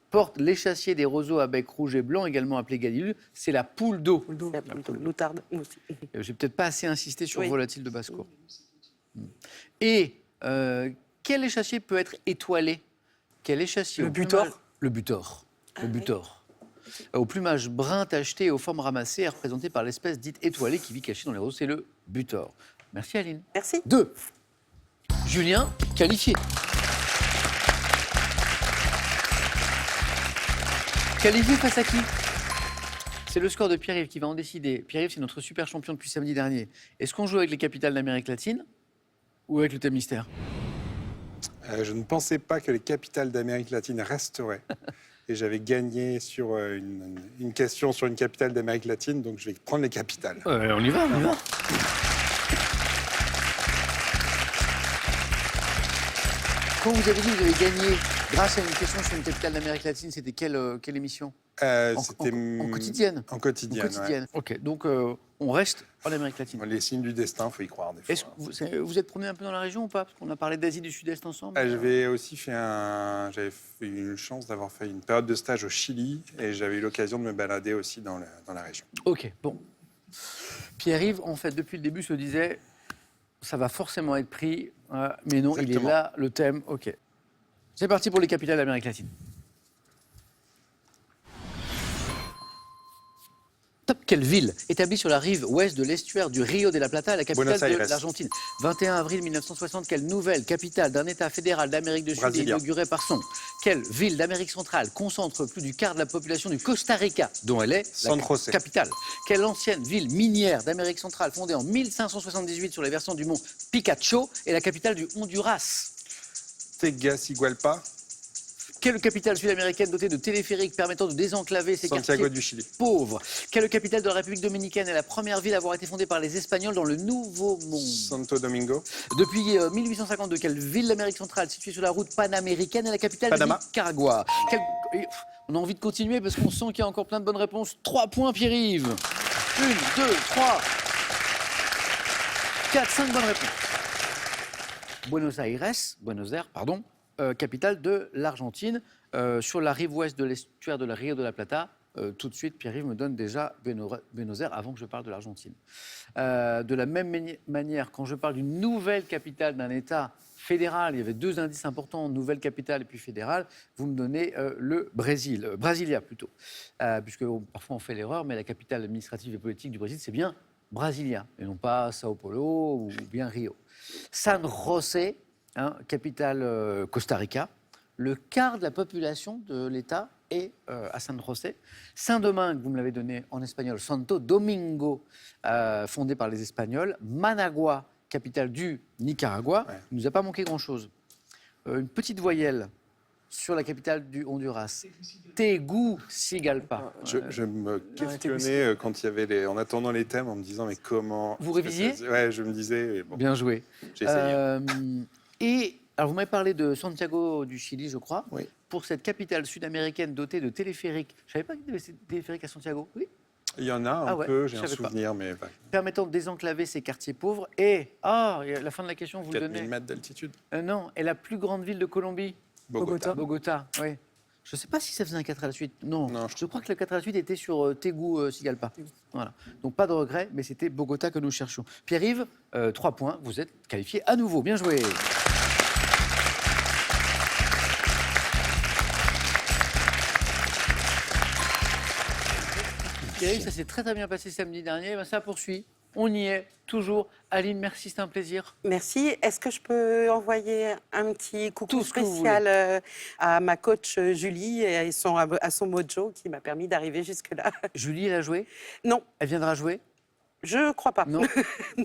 Porte l'échassier des roseaux à bec rouge et blanc, également appelé gallinule, c'est la poule d'eau. C'est la poule d'eau. Loutarde aussi. J'ai peut-être pas assez insisté sur Oui. volatile de basse-cour. Et quel échassier peut être étoilé? Quel échassier? Le au butor. plumage- Le butor. Le oui. butor. Au plumage brun tacheté et aux formes ramassées, est représenté par l'espèce dite étoilée qui vit cachée dans les roses, c'est le butor. Merci Aline. Merci. 2. Julien, qualifié. Qualifié face à qui? C'est le score de Pierre-Yves qui va en décider. Pierre-Yves, c'est notre super champion depuis samedi dernier. Est-ce qu'on joue avec les capitales d'Amérique latine ou avec le thème mystère? Je ne pensais pas que les capitales d'Amérique latine resteraient. Et j'avais gagné sur une question sur une capitale d'Amérique latine, donc je vais prendre les capitales. On y va, on y va. Quand vous avez dit que vous avez gagné grâce à une question sur une capitale d'Amérique latine, c'était quelle émission? C'était en quotidienne. En quotidienne. Ouais. Ok, donc on reste en Amérique latine. Les signes du destin, il faut y croire des fois. Est-ce que vous êtes promené un peu dans la région ou pas? Parce qu'on a parlé d'Asie du Sud-Est ensemble. J'avais aussi j'avais eu une chance d'avoir fait une période de stage au Chili et j'avais eu l'occasion de me balader aussi dans la région. Ok, bon. Pierre-Yves, en fait, depuis le début, se disait, ça va forcément être pris, mais non, Exactement. Il est là, le thème, ok. C'est parti pour les capitales d'Amérique latine. Top, quelle ville, établie sur la rive ouest de l'estuaire du Rio de la Plata, la capitale de l'Argentine. 21 avril 1960, quelle nouvelle capitale d'un État fédéral d'Amérique du Sud est inaugurée par son? Quelle ville d'Amérique centrale concentre plus du quart de la population du Costa Rica, dont elle est la capitale? Quelle ancienne ville minière d'Amérique centrale, fondée en 1578 sur les versants du mont Picacho, est la capitale du Honduras? Tegucigalpa. Quelle capitale sud-américaine dotée de téléphériques permettant de désenclaver ses Santiago du Chili. Pauvres? Quelle capitale de la République dominicaine est la première ville à avoir été fondée par les Espagnols dans le Nouveau Monde? Santo Domingo. Depuis 1852, quelle ville d'Amérique centrale située sur la route panaméricaine est la capitale Panama. du Nicaragua? On a envie de continuer parce qu'on sent qu'il y a encore plein de bonnes réponses. 3 points, Pierre-Yves. 1, 2, 3, 4, 5 bonnes réponses. Buenos Aires, capitale de l'Argentine, sur la rive ouest de l'estuaire de la Rio de la Plata. Tout de suite, Pierre-Yves me donne déjà Buenos Aires avant que je parle de l'Argentine. De la même manière, quand je parle d'une nouvelle capitale d'un État fédéral, il y avait 2 indices importants, nouvelle capitale et puis fédérale, vous me donnez le Brésil, Brasilia plutôt, puisque parfois on fait l'erreur, mais la capitale administrative et politique du Brésil, c'est bien Brasilia, et non pas Sao Paulo ou bien Rio. San José, capitale Costa Rica. Le quart de la population de l'État est à San José. Saint-Domingue, vous me l'avez donné en espagnol, Santo Domingo, fondé par les Espagnols. Managua, capitale du Nicaragua. Ouais. Il ne nous a pas manqué grand-chose. Une petite voyelle sur la capitale du Honduras. Tegucigalpa. Je me questionnais quand il y avait en attendant les thèmes, en me disant mais comment... Vous révisiez? Ouais, je me disais... Bon, bien joué. J'ai essayé. Et alors vous m'avez parlé de Santiago du Chili, je crois. Oui. Pour cette capitale sud-américaine dotée de téléphériques. Je ne savais pas qu'il y avait des téléphériques à Santiago. Oui. Il y en a un peu, j'ai un souvenir, mais... Ouais. Permettant de désenclaver ces quartiers pauvres. Et, à la fin de la question, vous le donnez. 4000 mètres d'altitude. Non, et la plus grande ville de Colombie? Bogota, oui. Je ne sais pas si ça faisait un 4 à la suite. Non, je crois que le 4 à la suite était sur Tegucigalpa. Voilà. Donc pas de regret, mais c'était Bogota que nous cherchions. Pierre-Yves, 3 points, vous êtes qualifié à nouveau. Bien joué. Pierre-Yves, ça s'est très bien passé samedi dernier. Ça poursuit. On y est, toujours. Aline, merci, c'est un plaisir. Merci. Est-ce que je peux envoyer un petit coucou spécial à ma coach Julie et à son mojo qui m'a permis d'arriver jusque-là? Julie, elle a joué? Non. Elle viendra jouer? Je crois pas. Non.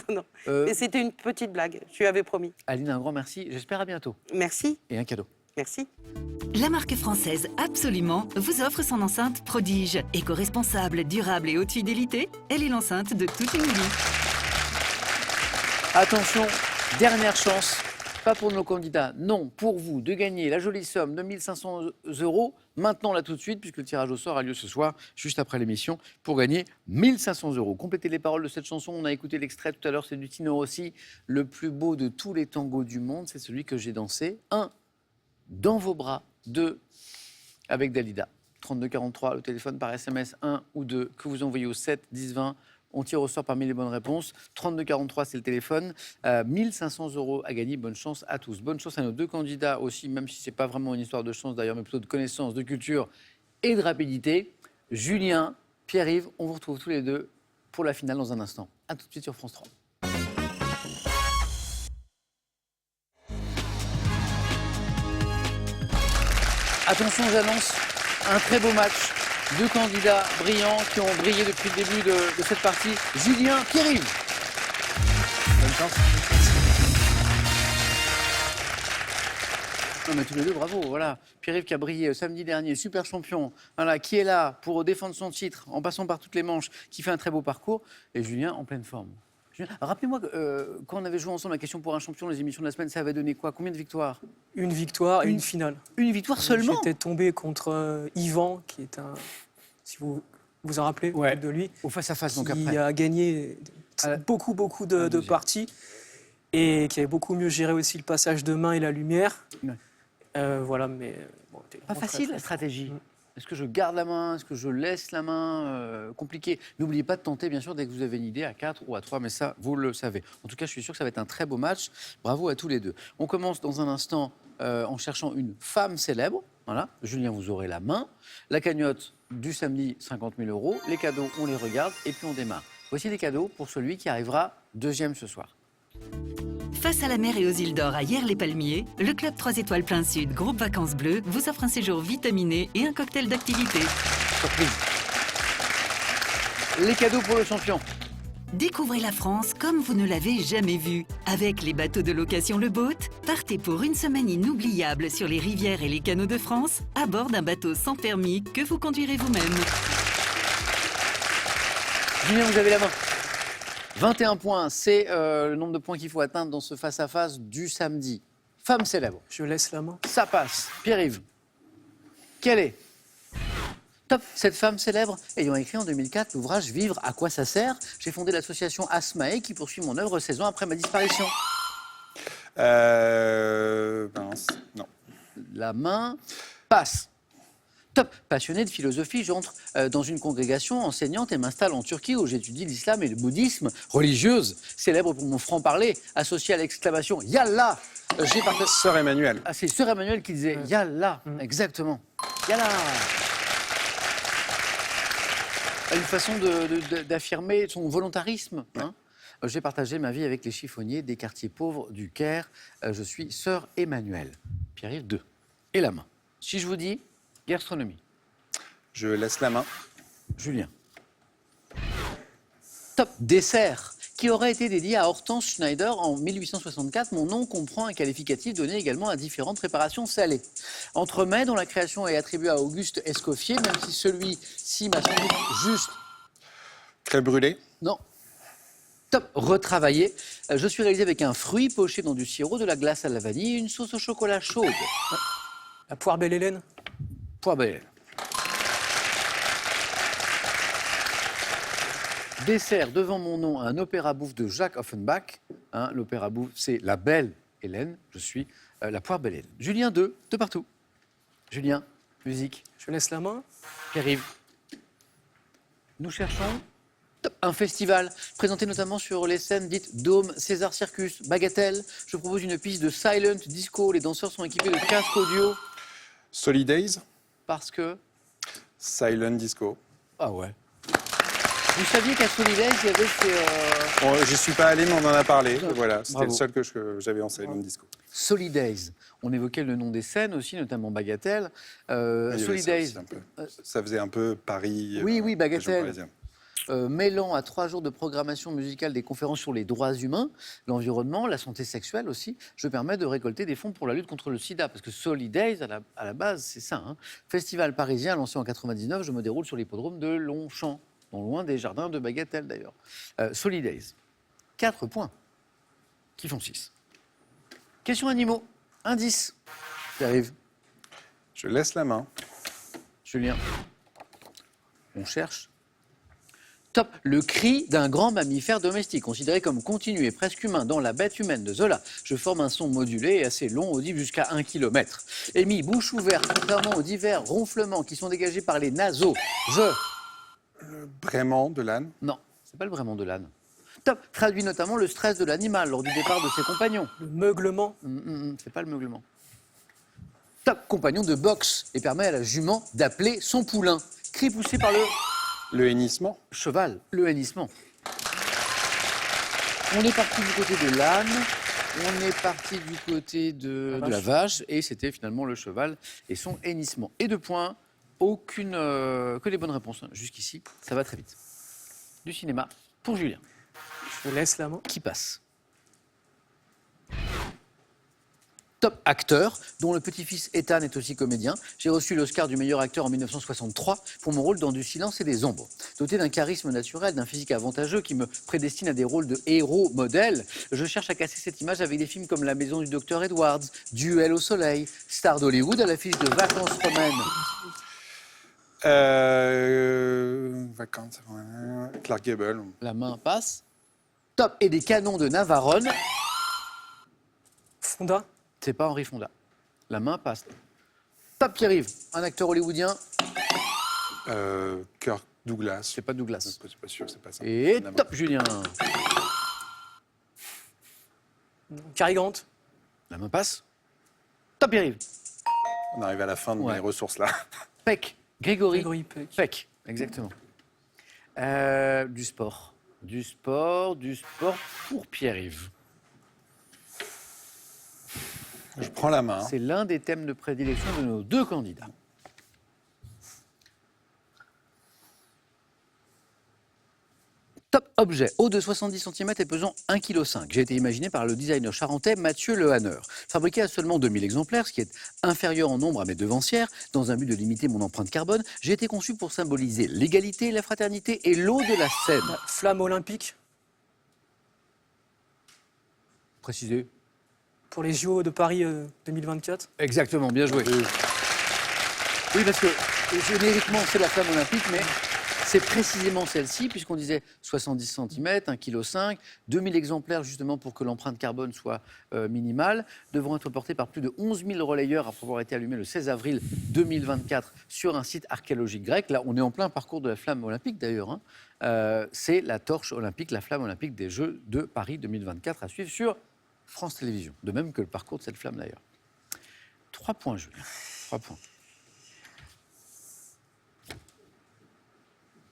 Non. Et c'était une petite blague, je lui avais promis. Aline, un grand merci. J'espère à bientôt. Merci. Et un cadeau. Merci. La marque française Absolument vous offre son enceinte Prodige. Éco-responsable, durable et haute fidélité, elle est l'enceinte de toute une vie. Attention, dernière chance, pas pour nos candidats, non, pour vous, de gagner la jolie somme de 1 500 €, maintenant là tout de suite, puisque le tirage au sort a lieu ce soir, juste après l'émission, pour gagner 1 500 €. Complétez les paroles de cette chanson, on a écouté l'extrait tout à l'heure, c'est du Tino Rossi, le plus beau de tous les tangos du monde, c'est celui que j'ai dansé. 1, dans vos bras. 2, avec Dalida. 3243, le téléphone par SMS 1 ou 2, que vous envoyez au 7 10 20. On tire au sort parmi les bonnes réponses. 3243, c'est le téléphone. 1 500 € à gagner. Bonne chance à tous. Bonne chance à nos 2 candidats aussi, même si ce n'est pas vraiment une histoire de chance d'ailleurs, mais plutôt de connaissance, de culture et de rapidité. Julien, Pierre-Yves, on vous retrouve tous les deux pour la finale dans un instant. A tout de suite sur France 3. Attention, j'annonce un très beau match Deux candidats brillants qui ont brillé depuis le début de cette partie. Julien, Pierre-Yves. Bonne chance. Non mais tous les deux, bravo, voilà. Pierre-Yves qui a brillé samedi dernier, super champion, voilà, qui est là pour défendre son titre en passant par toutes les manches, qui fait un très beau parcours. Et Julien en pleine forme. Julien, rappelez-moi, quand on avait joué ensemble la question pour un champion, les émissions de la semaine, ça avait donné quoi? Combien de victoires? Une victoire et une finale. Une victoire seulement? J'étais tombé contre Yvan, qui est un... Si vous vous en rappelez de lui. Au face-à-face, donc qui après. a gagné beaucoup de parties et qui avait beaucoup mieux géré aussi le passage de main et la lumière. Ouais. Voilà, mais... Bon, Pas facile la stratégie. Est-ce que je garde la main? Est-ce que je laisse la main? Compliqué. N'oubliez pas de tenter, bien sûr, dès que vous avez une idée, à 4 ou à 3, mais ça, vous le savez. En tout cas, je suis sûr que ça va être un très beau match. Bravo à tous les deux. On commence dans un instant en cherchant une femme célèbre. Voilà. Julien, vous aurez la main. La cagnotte du samedi, 50 000 €. Les cadeaux, on les regarde et puis on démarre. Voici les cadeaux pour celui qui arrivera deuxième ce soir. Face à la mer et aux îles d'Or à Hyères-les-Palmiers, le club 3 étoiles plein sud, groupe Vacances Bleues, vous offre un séjour vitaminé et un cocktail d'activité. Surprise. Les cadeaux pour le champion. Découvrez la France comme vous ne l'avez jamais vue. Avec les bateaux de location Le Boat, partez pour une semaine inoubliable sur les rivières et les canaux de France, à bord d'un bateau sans permis que vous conduirez vous-même. Julien, vous avez la main. 21 points, c'est le nombre de points qu'il faut atteindre dans ce face-à-face du samedi. Femme célèbre. Je laisse la main. Ça passe. Pierre-Yves. Quelle est? Top. Cette femme célèbre ayant écrit en 2004 l'ouvrage Vivre, à quoi ça sert? J'ai fondé l'association Asmae qui poursuit mon œuvre 16 ans après ma disparition. Mince, non. La main passe. Top. Passionné de philosophie, j'entre dans une congrégation enseignante et m'installe en Turquie où j'étudie l'islam et le bouddhisme. Religieuse, célèbre pour mon franc-parler, associée à l'exclamation « Yallah ». J'ai partagé... Sœur Emmanuel. Ah, c'est Sœur Emmanuel qui disait « Yallah ». Exactement. « Yallah ». Une façon d'affirmer son volontarisme. Hein. J'ai partagé ma vie avec les chiffonniers des quartiers pauvres du Caire. Je suis Sœur Emmanuel. Pierre-Yves 2. Et la main. Si je vous dis gastronomie. Je laisse la main. Julien. Top. Dessert. Qui aurait été dédié à Hortense Schneider en 1864. Mon nom comprend un qualificatif donné également à différentes préparations salées. Entremets dont la création est attribuée à Auguste Escoffier, même si celui-ci m'a sans doute juste... Crème brûlée. Non. Top. Retravaillé. Je suis réalisé avec un fruit poché dans du sirop, de la glace à la vanille et une sauce au chocolat chaude. La poire belle Hélène. Poire belle. Dessert devant mon nom, un opéra bouffe de Jacques Offenbach. Hein, l'opéra bouffe, c'est La Belle Hélène. Je suis la poire belle Hélène. Julien 2, de partout. Julien, musique. Je laisse la main. Pierre-Yves. Nous cherchons un festival présenté notamment sur les scènes dites Dôme, César Circus, Bagatelle. Je propose une piste de silent disco. Les danseurs sont équipés de casques audio. Solidays. Parce que... Silent Disco. Ah ouais. Vous saviez qu'à Solidays, il y avait ces... Bon, j'y suis pas allé, mais on en a parlé. Voilà, c'était Bravo. le seul que j'avais en Silent Disco. Solidays. On évoquait le nom des scènes aussi, notamment Bagatelle. Il y avait ça Solidays. aussi un peu. Ça faisait un peu Paris. Oui, oui, Bagatelle. région parisienne. Mêlant à 3 jours de programmation musicale des conférences sur les droits humains, l'environnement, la santé sexuelle aussi, je permets de récolter des fonds pour la lutte contre le sida. Parce que Solidays, à la base, c'est ça. Hein. Festival parisien lancé en 99, je me déroule sur l'hippodrome de Longchamp, non loin des jardins de Bagatelle d'ailleurs. Solidays, 4 points, qui font 6. Question animaux, indice. Qui arrive. Je laisse la main. Julien, on cherche. Top. Le cri d'un grand mammifère domestique, considéré comme continu et presque humain dans La Bête humaine de Zola. Je forme un son modulé et assez long, audible jusqu'à 1 km. Émis bouche ouverte, contrairement aux divers ronflements qui sont dégagés par les naseaux. Le braiement de l'âne. Non, c'est pas le braiement de l'âne. Top. Traduit notamment le stress de l'animal lors du départ de ses compagnons. Le meuglement. C'est pas le meuglement. Top. Compagnon de boxe et permet à la jument d'appeler son poulain. Cri poussé par le... Le hennissement. Cheval, le hennissement. On est parti du côté de l'âne, on est parti du côté de la vache, et c'était finalement le cheval et son hennissement. Et 2 points que les bonnes réponses. Jusqu'ici, ça va très vite. Du cinéma pour Julien. Je laisse la main. Qui passe? Top acteur, dont le petit-fils Ethan est aussi comédien. J'ai reçu l'Oscar du meilleur acteur en 1963 pour mon rôle dans Du silence et des ombres. Doté d'un charisme naturel, d'un physique avantageux qui me prédestine à des rôles de héros modèles, je cherche à casser cette image avec des films comme La maison du docteur Edwards, Duel au soleil, Star d'Hollywood à l'affiche de Vacances romaines. Vacances. Clark Gable. La main passe. Top et des canons de Navarone. Fonda. C'est pas Henri Fonda. La main passe. Top Pierre-Yves, un acteur hollywoodien. Kirk Douglas. C'est pas Douglas. C'est pas sûr, c'est pas ça. Et top Julien. Cary Grant. La main passe. Top Pierre-Yves. On arrive à la fin de mes ressources là. Peck. Grégory Peck. Peck, exactement. Du sport. Du sport pour Pierre-Yves. Je prends la main. C'est l'un des thèmes de prédilection de nos deux candidats. Top objet, haut de 70 cm et pesant 1,5 kg. J'ai été imaginé par le designer charentais Mathieu Lehanner. Fabriqué à seulement 2000 exemplaires, ce qui est inférieur en nombre à mes devancières, dans un but de limiter mon empreinte carbone, j'ai été conçu pour symboliser l'égalité, la fraternité et l'eau de la Seine. Flamme olympique. Précisé. Pour les JO de Paris 2024. Exactement, bien joué. Oui, parce que génériquement, c'est la flamme olympique, mais c'est précisément celle-ci, puisqu'on disait 70 cm, 1,5 kg, 2000 exemplaires justement pour que l'empreinte carbone soit minimale, devront être portés par plus de 11 000 relayeurs après avoir été allumés le 16 avril 2024 sur un site archéologique grec. Là, on est en plein parcours de la flamme olympique d'ailleurs. C'est la torche olympique, la flamme olympique des Jeux de Paris 2024 à suivre sur France Télévisions. De même que le parcours de cette flamme d'ailleurs. 3 points, Julien. 3 points.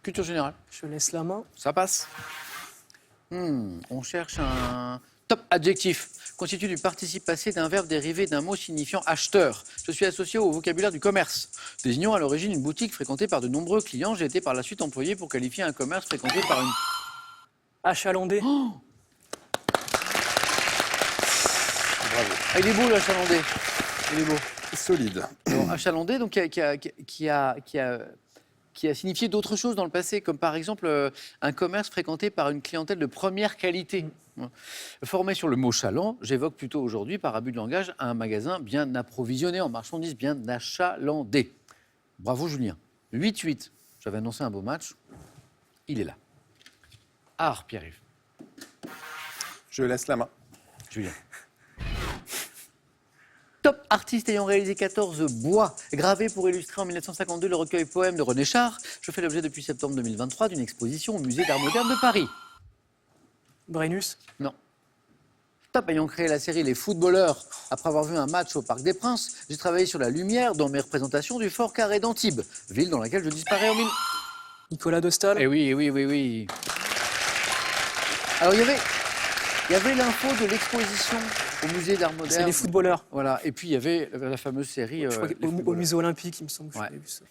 Culture générale. Je laisse la main. Ça passe. On cherche un top adjectif. Constitue du participe passé d'un verbe dérivé d'un mot signifiant acheteur. Je suis associé au vocabulaire du commerce. Désignant à l'origine une boutique fréquentée par de nombreux clients, j'ai été par la suite employé pour qualifier un commerce fréquenté par une... Achalandé. Oh, Bravo. ah, il est beau l'achalandé. Il est beau. Solide. Alors, achalandé, donc, qui a signifié d'autres choses dans le passé, comme par exemple un commerce fréquenté par une clientèle de première qualité. Formé sur le mot chaland, j'évoque plutôt aujourd'hui, par abus de langage, un magasin bien approvisionné en marchandises, bien achalandé. Bravo Julien. 8-8. J'avais annoncé un beau match. Il est là. Art, Pierre-Yves. Je laisse la main. Julien. Top artiste ayant réalisé 14 bois, gravés pour illustrer en 1952 le recueil poème de René Char. Je fais l'objet depuis septembre 2023 d'une exposition au musée d'art moderne de Paris. Brennus. Non. Top ayant créé la série Les Footballeurs. Après avoir vu un match au Parc des Princes, j'ai travaillé sur la lumière dans mes représentations du Fort Carré d'Antibes, ville dans laquelle je disparais en 1000. Nicolas de Staël. Eh oui, oui, oui, oui. Alors il y avait l'info de l'exposition au musée d'art moderne. C'est les footballeurs. Voilà, et puis il y avait la fameuse série. Je crois au musée olympique, il me semble que Ouais. j'avais vu ça.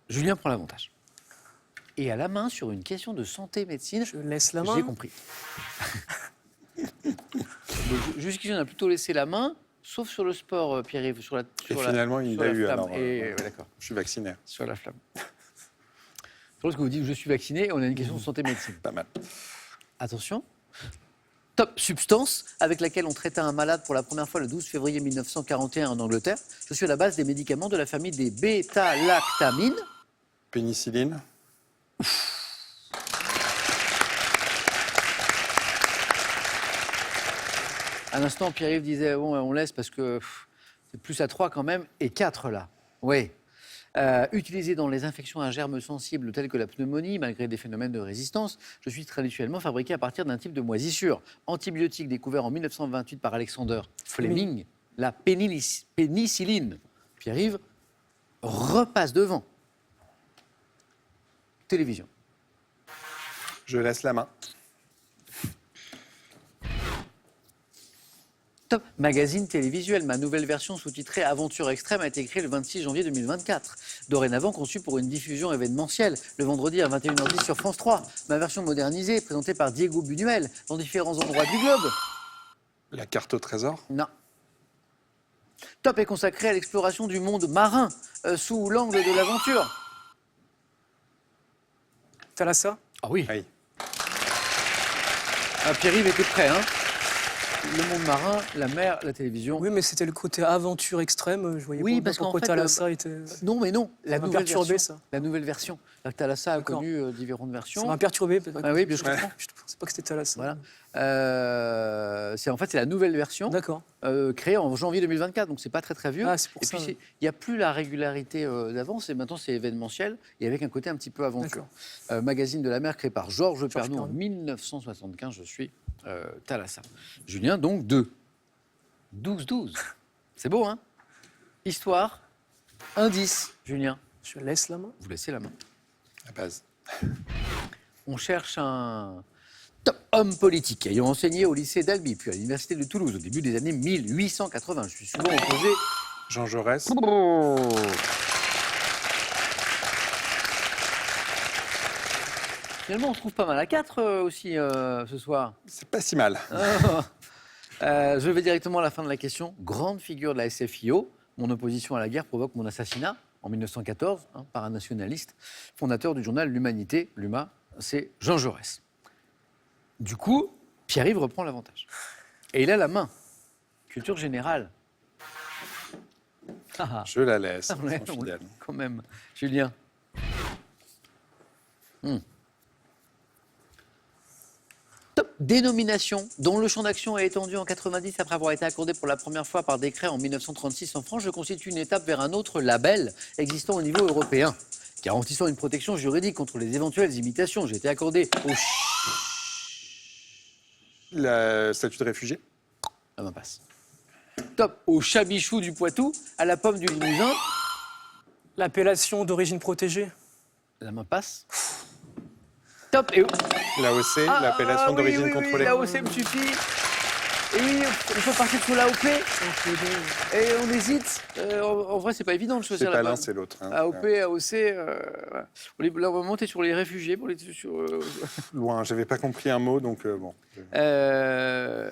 Julien prend l'avantage. Et à la main sur une question de santé médecine. Je laisse la main. J'ai compris. Donc, jusqu'ici, on a plutôt laissé la main, sauf sur le sport, Pierre-Yves. Et finalement, il l'a eu. Alors, Et, d'accord, je suis vacciné. sur la flamme. Je pense que vous dites je suis vacciné, on a une question de santé médecine. Pas mal. Attention. Top substance avec laquelle on traita un malade pour la première fois le 12 février 1941 en Angleterre. Je suis à la base des médicaments de la famille des bêta-lactamines. Pénicilline. À l'instant, Pierre-Yves disait bon, on laisse parce que c'est plus à 3 quand même, et 4 là. Oui. Utilisé dans les infections à germes sensibles telles que la pneumonie, malgré des phénomènes de résistance, je suis traditionnellement fabriqué à partir d'un type de moisissure. Antibiotique découvert en 1928 par Alexander Fleming, la pénicilline. Pierre-Yves repasse devant. Télévision. Je laisse la main. Top. Magazine télévisuel. Ma nouvelle version sous-titrée Aventure extrême a été écrite le 26 janvier 2024. Dorénavant conçue pour une diffusion événementielle, le vendredi à 21h10 sur France 3. Ma version modernisée, présentée par Diego Buñuel, dans différents endroits du globe. La carte au trésor. Non. Top est consacré à l'exploration du monde marin, sous l'angle de l'aventure. Thalassa. Ah oui. Oui. Ah, Pierre-Yves était prêt, hein. Le monde marin, la mer, la télévision. Oui, mais c'était le côté aventure extrême. Je voyais Oui, pas parce qu'en pourquoi fait, Thalassa était. Non, mais non. La Ça m'a nouvelle perturbé, version. ça. La nouvelle version. Thalassa a D'accord. connu différentes versions. Ça m'a perturbé. Ah oui, bien sûr. Je pensais pas que c'était Thalassa. Voilà. C'est la nouvelle version D'accord. créée en janvier 2024, donc c'est pas très très vieux. Ah, c'est pour et ça, puis ouais. il n'y a plus la régularité d'avant, maintenant c'est événementiel et avec un côté un petit peu aventure. Magazine de la mer créé par Georges Pernou en 1975, je suis Thalassa. Julien, donc 2. 12-12. C'est beau, hein? Histoire, indice, Julien. Je laisse la main. Vous laissez la main. La base. On cherche un top homme politique ayant enseigné au lycée d'Albi, puis à l'université de Toulouse au début des années 1880. Je suis souvent opposé. Jean Jaurès. Finalement, on se trouve pas mal à 4 aussi ce soir. C'est pas si mal. Je vais directement à la fin de la question. Grande figure de la SFIO. Mon opposition à la guerre provoque mon assassinat en 1914 par un nationaliste, fondateur du journal L'Humanité. L'UMA, c'est Jean Jaurès. Du coup, Pierre-Yves reprend l'avantage. Et il a la main. Culture générale. Je la laisse. Ouais, sans fidèle. quand même. Julien. Top. Dénomination dont le champ d'action est étendu en 90 après avoir été accordé pour la première fois par décret en 1936 en France, je constitue une étape vers un autre label existant au niveau européen, garantissant une protection juridique contre les éventuelles imitations. J'ai été accordé au Le statut de réfugié. La main passe. Top. Au Chabichou du Poitou, à la Pomme du Limousin. L'appellation d'origine protégée. La main passe. Top. Et L'AOC, l'appellation d'origine oui, contrôlée. l'AOC me suffit. Et oui, on peut partir sur l'AOP. Et on hésite. En vrai, c'est pas évident de C'est choisir pas la l'un, bonne. c'est l'autre. hein. AOP, AOC. Voilà. Là, on va monter sur les réfugiés. Loin, j'avais pas compris un mot, donc bon.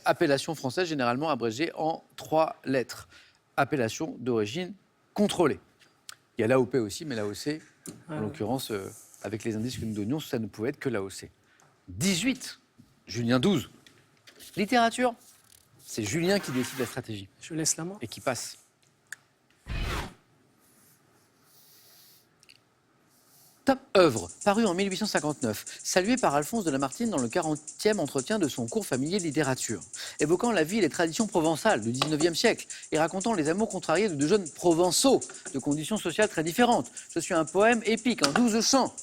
Appellation française, généralement abrégée en 3 lettres. Appellation d'origine contrôlée. Il y a l'AOP aussi, mais l'AOC, en l'occurrence, avec les indices que nous donnions, ça ne pouvait être que l'AOC. 18. Julien 12. Littérature. C'est Julien qui décide la stratégie Je laisse la main. et qui passe. Top œuvre, paru en 1859, salué par Alphonse de Lamartine dans le 40e entretien de son cours familier de littérature, évoquant la vie et les traditions provençales du 19e siècle et racontant les amours contrariés de 2 jeunes provençaux de conditions sociales très différentes. Je suis un poème épique en 12 chants,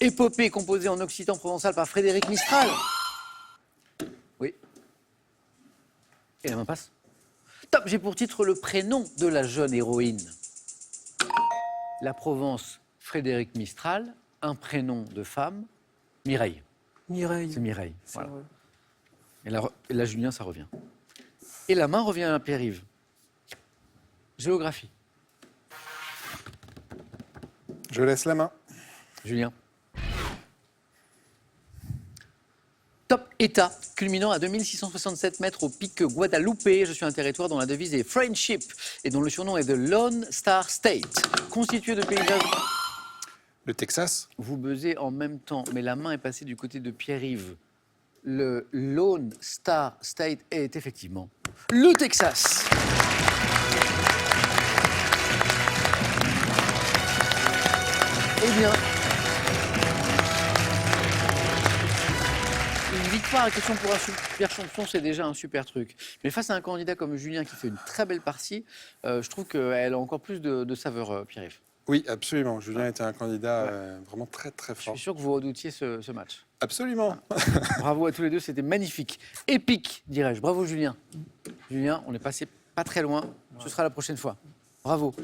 épopée composée en occitan provençal par Frédéric Mistral. Oui. Et la main passe. Top, j'ai pour titre le prénom de la jeune héroïne. La Provence, Frédéric Mistral, un prénom de femme, Mireille. Mireille. C'est Mireille. C'est Voilà. vrai. Et là, Julien, ça revient. Et la main revient à Pierre-Yves. Géographie. Je laisse la main. Julien. Top État, culminant à 2667 mètres au pic Guadalupe. Je suis un territoire dont la devise est Friendship et dont le surnom est The Lone Star State. Constitué de paysages... Le Texas. Vous buzzez en même temps, mais la main est passée du côté de Pierre-Yves. Le Lone Star State est effectivement le Texas. Eh bien, une victoire à question pour un super champion, c'est déjà un super truc. Mais face à un candidat comme Julien qui fait une très belle partie, je trouve qu'elle a encore plus de saveur, Pierre-Yves. Oui, absolument. Julien était un candidat vraiment très, très Je fort. suis sûr que vous redoutiez ce match. Absolument. Bravo à tous les deux, c'était magnifique. Épique, dirais-je. Bravo, Julien. Julien, on est passé pas très loin. Ce sera la prochaine fois. Bravo.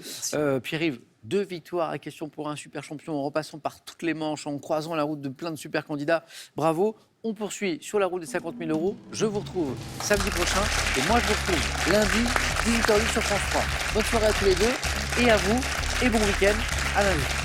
Pierre-Yves, 2 victoires à Question pour un super champion en repassant par toutes les manches, en croisant la route de plein de super candidats. Bravo. On poursuit sur la route des 50 000 euros. Je vous retrouve samedi prochain et moi je vous retrouve lundi 18h08 sur France 3. Bonne soirée à tous les deux et à vous et bon week-end. À lundi.